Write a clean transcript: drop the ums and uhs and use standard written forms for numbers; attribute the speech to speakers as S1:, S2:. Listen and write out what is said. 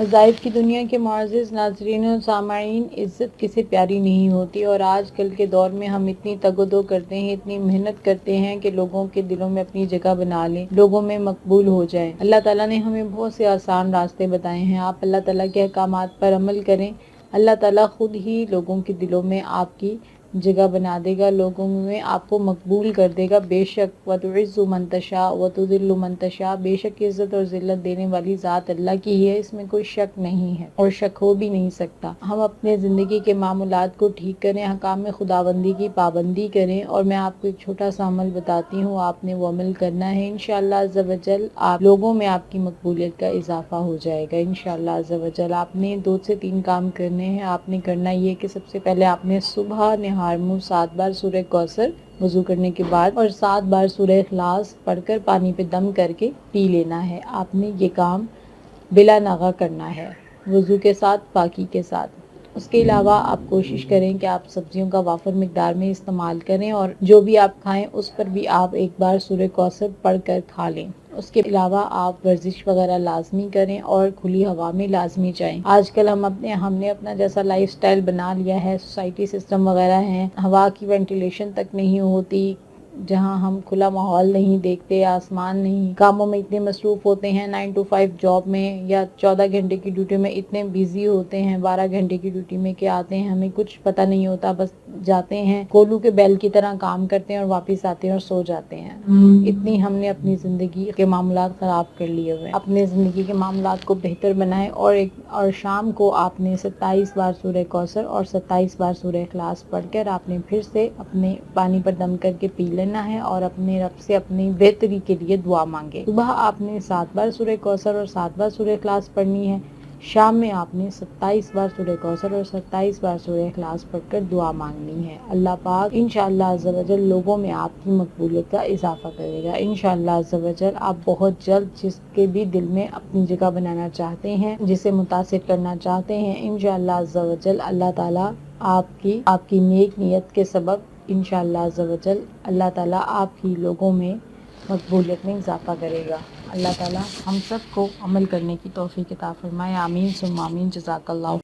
S1: وظائف کی دنیا کے معزز ناظرین و سامعین، عزت کسے پیاری نہیں ہوتی، اور آج کل کے دور میں ہم اتنی تگ و دو کرتے ہیں، اتنی محنت کرتے ہیں کہ لوگوں کے دلوں میں اپنی جگہ بنا لیں، لوگوں میں مقبول ہو جائیں۔ اللہ تعالیٰ نے ہمیں بہت سے آسان راستے بتائے ہیں، آپ اللہ تعالیٰ کے احکامات پر عمل کریں، اللہ تعالیٰ خود ہی لوگوں کے دلوں میں آپ کی جگہ بنا دے گا، لوگوں میں آپ کو مقبول کر دے گا۔ بے شک وَتُعِزُّ مَن تَشَاءُ وَتُذِلُّ مَن تَشَاءُ، بے شک عزت اور ذلت دینے والی ذات اللہ کی ہی ہے، اس میں کوئی شک نہیں ہے اور شک ہو بھی نہیں سکتا۔ ہم اپنے زندگی کے معاملات کو ٹھیک کریں، احکام خداوندی کی پابندی کریں، اور میں آپ کو ایک چھوٹا سا عمل بتاتی ہوں، آپ نے وہ عمل کرنا ہے، انشاءاللہ عز و جل آپ لوگوں میں آپ کی مقبولیت کا اضافہ ہو جائے گا انشاءاللہ عز و جل۔ آپ نے 2 سے 3 کام کرنے ہیں۔ آپ نے کرنا یہ کہ سب سے پہلے آپ نے صبح نہار منہ 7 بار سورہ کوثر وضو کرنے کے بعد اور 7 بار سورہ اخلاص پڑھ کر پانی پہ دم کر کے پی لینا ہے۔ آپ نے یہ کام بلا ناغہ کرنا ہے، وضو کے ساتھ، پاکی کے ساتھ۔ اس کے علاوہ آپ کوشش کریں کہ آپ سبزیوں کا وافر مقدار میں استعمال کریں، اور جو بھی آپ کھائیں اس پر بھی آپ ایک بار سورہ کوثر پڑھ کر کھا لیں۔ اس کے علاوہ آپ ورزش وغیرہ لازمی کریں اور کھلی ہوا میں لازمی جائیں۔ آج کل ہم نے اپنا جیسا لائف سٹائل بنا لیا ہے، سوسائٹی سسٹم وغیرہ ہیں، ہوا کی وینٹیلیشن تک نہیں ہوتی، جہاں ہم کھلا ماحول نہیں دیکھتے، آسمان نہیں، کاموں میں اتنے مصروف ہوتے ہیں، 9 to 5 جاب میں یا 14 گھنٹے کی ڈیوٹی میں اتنے بیزی ہوتے ہیں، 12 گھنٹے کی ڈیوٹی میں کہ آتے ہیں ہمیں کچھ پتہ نہیں ہوتا، بس جاتے ہیں کولو کے بیل کی طرح کام کرتے ہیں اور واپس آتے ہیں اور سو جاتے ہیں۔ اتنی ہم نے اپنی زندگی کے معاملات خراب کر لیے ہوئے۔ اپنے زندگی کے معاملات کو بہتر بنائیں، اور شام کو آپ نے 27 بار سورہ کوثر اور 27 بار سورہ اخلاص پڑھ کر آپ نے پھر سے اپنے پانی پر دم کر کے پی لینا ہے، اور اپنے رب سے اپنی بہتری کے لیے دعا مانگے۔ صبح آپ نے 7 بار سورہ کوثر اور 7 بار سورہ اخلاص پڑھنی ہے، شام میں آپ نے 27 بار سورہ کوثر اور 27 بار سورہ اخلاص پڑھ کر دعا مانگنی ہے۔ اللہ پاک انشاءاللہ عز و جل لوگوں میں آپ کی مقبولیت کا اضافہ کرے گا انشاءاللہ عز و جل۔ آپ بہت جلد جس کے بھی دل میں اپنی جگہ بنانا چاہتے ہیں، جسے متاثر کرنا چاہتے ہیں، انشاءاللہ عز و جل اللہ تعالیٰ آپ کی نیک نیت کے سبب انشاءاللہ عز و جل اللہ تعالیٰ آپ کی لوگوں میں مقبولیت میں اضافہ کرے گا۔ اللہ تعالیٰ ہم سب کو عمل کرنے کی توفیق عطا فرمائے، آمین ثم آمین، جزاک اللہ۔